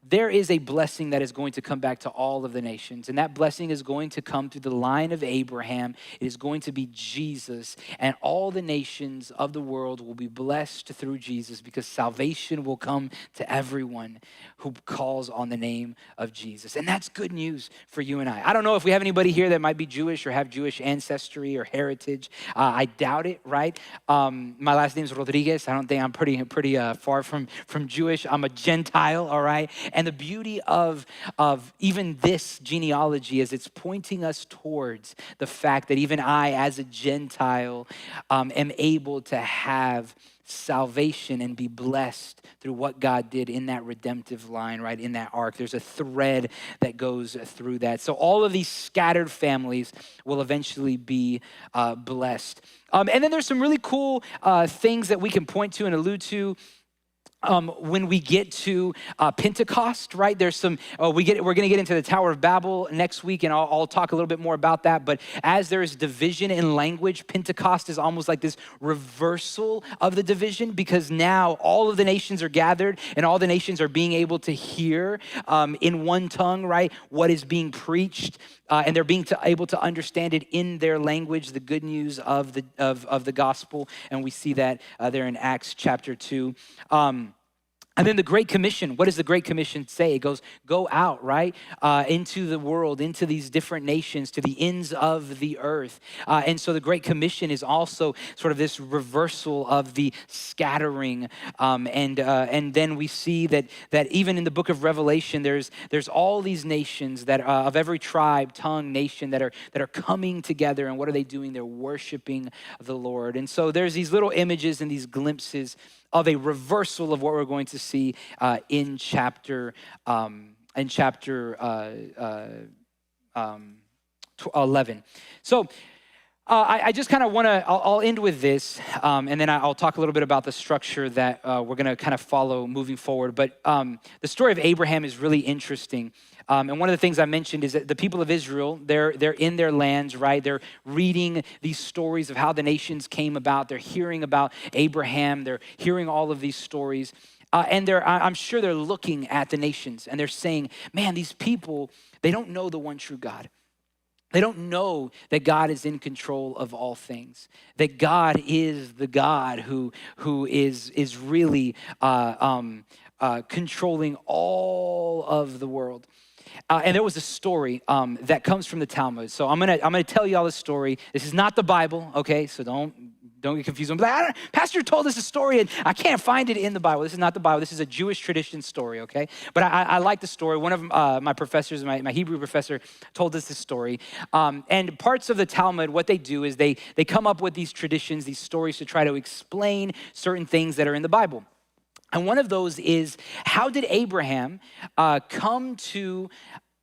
there is a blessing that is going to come back to all of the nations. And that blessing is going to come through the line of Abraham. It is going to be Jesus. And all the nations of the world will be blessed through Jesus, because salvation will come to everyone who calls on the name of Jesus. And that's good news for you and I. I don't know if we have anybody here that might be Jewish or have Jewish ancestry or heritage. I doubt it, right? My last name is Rodriguez. I don't think I'm pretty far from Jewish. I'm a Gentile, all right? And the beauty of even this genealogy is it's pointing us towards the fact that even I, as a Gentile, am able to have salvation and be blessed through what God did in that redemptive line, right, in that arc. There's a thread that goes through that. So all of these scattered families will eventually be blessed. And then there's some really cool things that we can point to and allude to when we get to Pentecost, right? There's some, we're going to get into the Tower of Babel next week, and I'll talk a little bit more about that. But as there is division in language, Pentecost is almost like this reversal of the division, because now all of the nations are gathered and all the nations are being able to hear in one tongue, right, what is being preached. And they're being able to understand it in their language, the good news of the gospel. And we see that there in Acts chapter 2. And then the Great Commission, what does the Great Commission say? It goes, go out, right, into the world, into these different nations, to the ends of the earth. And so the Great Commission is also sort of this reversal of the scattering. And then we see that even in the book of Revelation, there's all these nations that of every tribe, tongue, nation that are coming together. And what are they doing? They're worshiping the Lord. And so there's these little images and these glimpses of a reversal of what we're going to see in chapter 11. So I just kind of want to, I'll end with this, and then I'll talk a little bit about the structure that we're going to kind of follow moving forward. But the story of Abraham is really interesting. And one of the things I mentioned is that the people of Israel, they're in their lands, right? They're reading these stories of how the nations came about. They're hearing about Abraham. They're hearing all of these stories. And I'm sure they're looking at the nations and they're saying, man, these people, they don't know the one true God. They don't know that God is in control of all things, that God is the God who is really controlling all of the world. And there was a story that comes from the Talmud. So I'm gonna tell you all this story. This is not the Bible, okay? So don't get confused. I'm like, Pastor told us a story and I can't find it in the Bible. This is not the Bible. This is a Jewish tradition story, okay? But I like the story. One of my professors, my Hebrew professor, told us this story. And parts of the Talmud, what they do is they come up with these traditions, these stories to try to explain certain things that are in the Bible. And one of those is, how did Abraham come to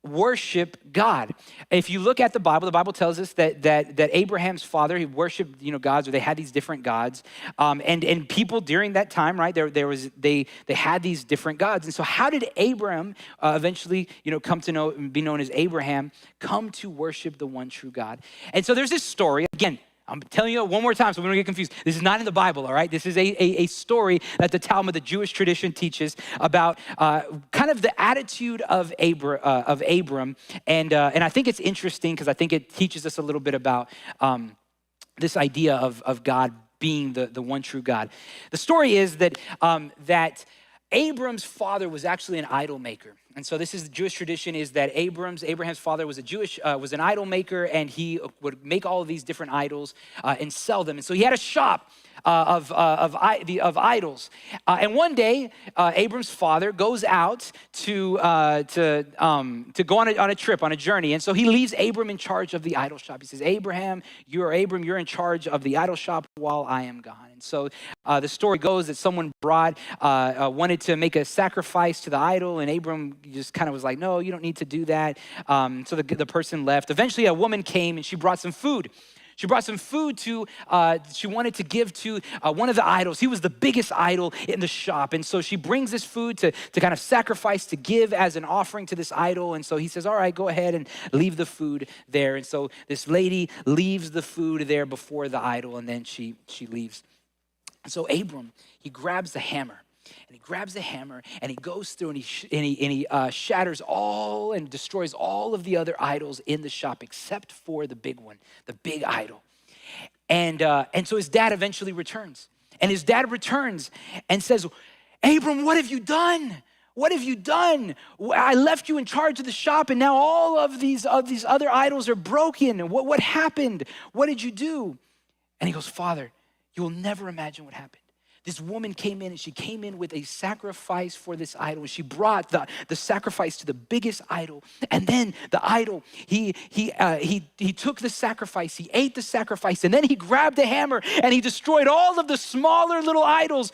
worship God? If you look at the Bible tells us that Abraham's father, he worshiped, gods, or they had these different gods. And people during that time, right, they had these different gods. And so how did Abraham eventually, come to be known as Abraham, come to worship the one true God? And so there's this story, again, I'm telling you one more time so we don't get confused. This is not in the Bible, all right? This is a story that the Talmud, the Jewish tradition, teaches about kind of the attitude of Abram. And I think it's interesting because I think it teaches us a little bit about this idea of God being the one true God. The story is that Abram's father was actually an idol maker. And so this is the Jewish tradition, is that Abraham's father was was an idol maker, and he would make all of these different idols and sell them. And so he had a shop of idols. And one day, Abram's father goes out to go on a trip, on a journey. And so he leaves Abram in charge of the idol shop. He says, Abram, you're in charge of the idol shop while I am gone. And so the story goes that someone wanted to make a sacrifice to the idol, and Abram just kind of was like, no, you don't need to do that. So the person left. Eventually, a woman came and she brought some food. She brought some food she wanted to give to one of the idols. He was the biggest idol in the shop. And so she brings this food to kind of sacrifice, to give as an offering to this idol. And so he says, all right, go ahead and leave the food there. And so this lady leaves the food there before the idol, and then she leaves. And so Abram, he grabs the hammer. And he grabs the hammer and he goes through and he shatters all and destroys all of the other idols in the shop except for the big one, the big idol. And so his dad eventually returns. And his dad returns and says, Abram, what have you done? What have you done? I left you in charge of the shop, and now all of these other idols are broken. What happened? What did you do? And he goes, Father, you will never imagine what happened. This woman came in, and she came in with a sacrifice for this idol. And she brought the sacrifice to the biggest idol. And then the idol, he took the sacrifice, he ate the sacrifice, and then he grabbed the hammer and he destroyed all of the smaller little idols.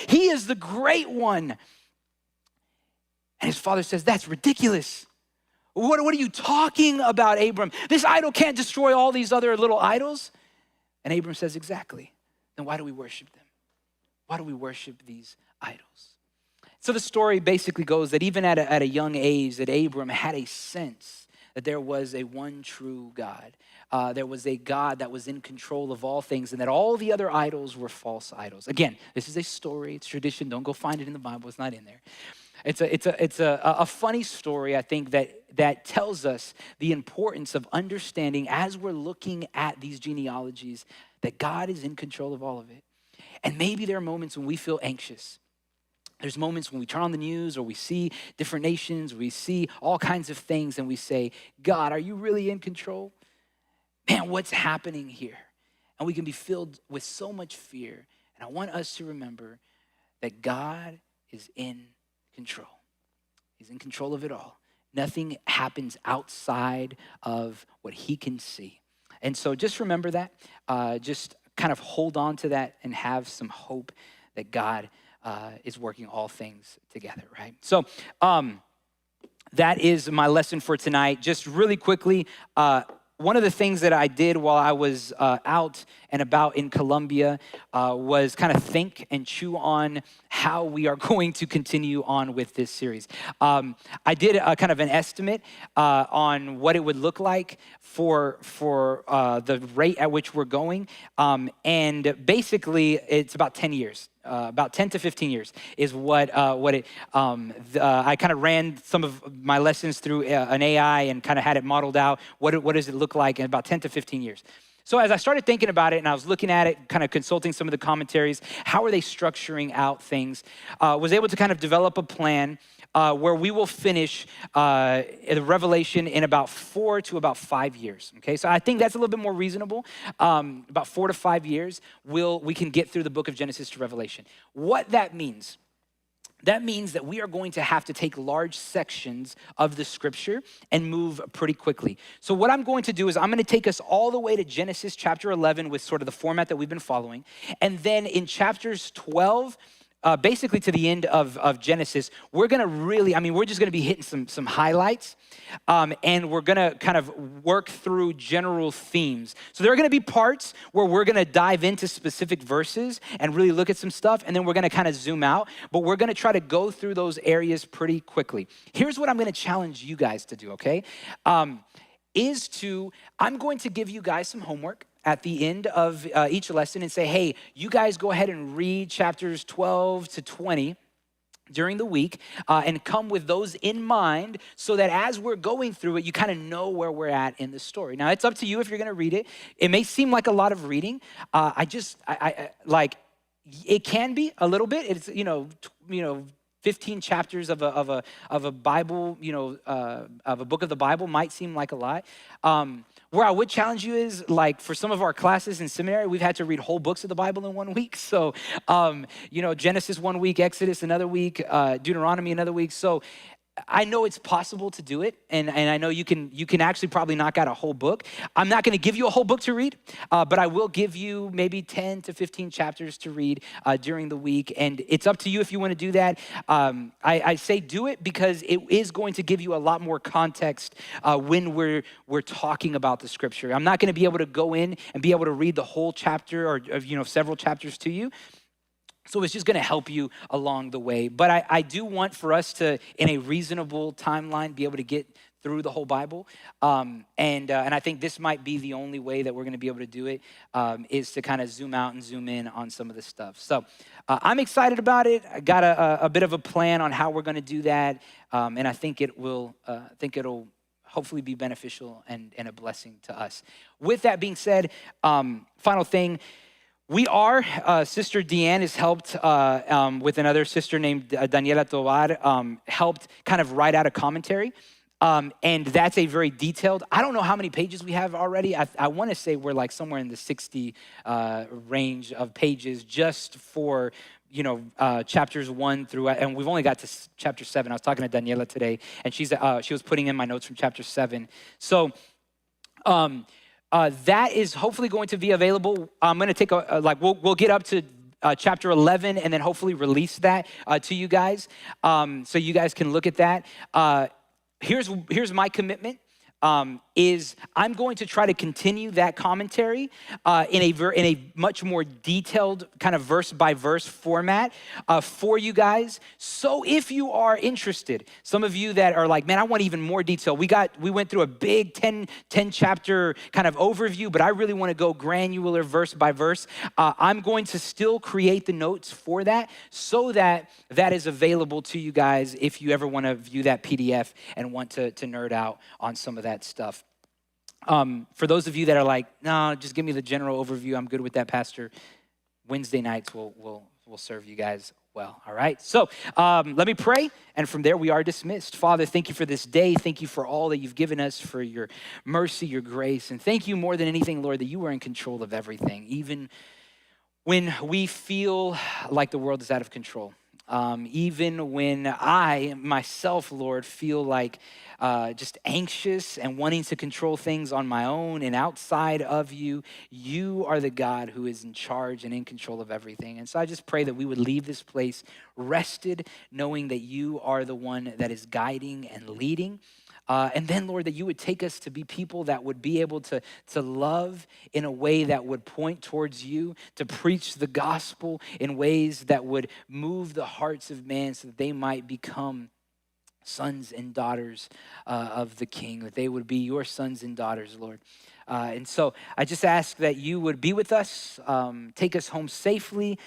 He is the great one. And his father says, that's ridiculous. What are you talking about, Abram? This idol can't destroy all these other little idols. And Abram says, exactly. Then why do we worship them? Why do we worship these idols? So the story basically goes that even at a young age, that Abram had a sense that there was a one true God. There was a God that was in control of all things, and that all the other idols were false idols. Again, this is a story, it's tradition. Don't go find it in the Bible, it's not in there. It's a funny story, I think, that tells us the importance of understanding, as we're looking at these genealogies, that God is in control of all of it. And maybe there are moments when we feel anxious. There's moments when we turn on the news or we see different nations, we see all kinds of things, and we say, God, are you really in control? Man, what's happening here? And we can be filled with so much fear. And I want us to remember that God is in control. He's in control of it all. Nothing happens outside of what he can see. And so just remember that. Just kind of hold on to that and have some hope that God is working all things together, right? So that is my lesson for tonight. Just really quickly, one of the things that I did while I was out and about in Colombia was kind of think and chew on how we are going to continue on with this series. I did a kind of an estimate on what it would look like for the rate at which we're going. And basically, it's about 10 years. About 10 to 15 years is what I kind of ran some of my lessons through an AI and kind of had it modeled out. What does it look like in about 10 to 15 years? So as I started thinking about it and I was looking at it, kind of consulting some of the commentaries, how are they structuring out things, was able to kind of develop a plan where we will finish the Revelation in about 4 to about 5 years, okay? So I think that's a little bit more reasonable. About 4 to 5 years, we can get through the book of Genesis to Revelation. What that means that we are going to have to take large sections of the scripture and move pretty quickly. So what I'm going to do is I'm going to take us all the way to Genesis chapter 11 with sort of the format that we've been following. And then in chapters 12, basically to the end of Genesis, we're gonna really, we're just gonna be hitting some highlights, and we're gonna kind of work through general themes. So there are gonna be parts where we're gonna dive into specific verses and really look at some stuff, and then we're gonna kind of zoom out, but we're gonna try to go through those areas pretty quickly. Here's what I'm gonna challenge you guys to do, okay? I'm going to give you guys some homework at the end of each lesson and say, hey, you guys go ahead and read chapters 12 to 20 during the week and come with those in mind so that as we're going through it, you kind of know where we're at in the story. Now, it's up to you if you're going to read it. It may seem like a lot of reading. It can be a little bit. It's, 15 chapters of a Bible, of a book of the Bible might seem like a lot. Where I would challenge you is, like, for some of our classes in seminary, we've had to read whole books of the Bible in 1 week. So, Genesis 1 week, Exodus another week, Deuteronomy another week. So I know it's possible to do it, and I know you can actually probably knock out a whole book. I'm not going to give you a whole book to read, but I will give you maybe 10 to 15 chapters to read during the week, and it's up to you if you want to do that. I say do it because it is going to give you a lot more context when we're talking about the scripture. I'm not going to be able to go in and be able to read the whole chapter or several chapters to you. So it's just gonna help you along the way. But I do want for us to, in a reasonable timeline, be able to get through the whole Bible. And I think this might be the only way that we're gonna be able to do it, is to kind of zoom out and zoom in on some of the stuff. So I'm excited about it. I got a bit of a plan on how we're gonna do that. And I think it'll hopefully be beneficial and a blessing to us. With that being said, final thing, Sister Deanne has helped with another sister named Daniela Tovar, helped kind of write out a commentary. And that's a very detailed, I don't know how many pages we have already. I want to say we're like somewhere in the 60 range of pages just for, chapters 1 through, and we've only got to chapter 7. I was talking to Daniela today, and she was putting in my notes from chapter 7. So, that is hopefully going to be available. I'm going to take we'll get up to chapter 11 and then hopefully release that to you guys, so you guys can look at that. Here's my commitment. Is I'm going to try to continue that commentary in a much more detailed kind of verse by verse format for you guys. So if you are interested, some of you that are like, man, I want even more detail. We went through a big 10 chapter kind of overview, but I really want to go granular verse by verse. I'm going to still create the notes for that so that is available to you guys if you ever want to view that PDF and want to nerd out on some of that stuff. For those of you that are like, no, just give me the general overview, I'm good with that, Pastor. Wednesday nights we'll serve you guys well, all right? So let me pray, and from there we are dismissed. Father, thank you for this day. Thank you for all that you've given us, for your mercy, your grace, and thank you more than anything, Lord, that you are in control of everything, even when we feel like the world is out of control. Even when I, myself, Lord, feel like just anxious and wanting to control things on my own and outside of you, you are the God who is in charge and in control of everything. And so I just pray that we would leave this place rested, knowing that you are the one that is guiding and leading. And then, Lord, that you would take us to be people that would be able to love in a way that would point towards you, to preach the gospel in ways that would move the hearts of man so that they might become sons and daughters of the King, that they would be your sons and daughters, Lord. And so I just ask that you would be with us, take us home safely,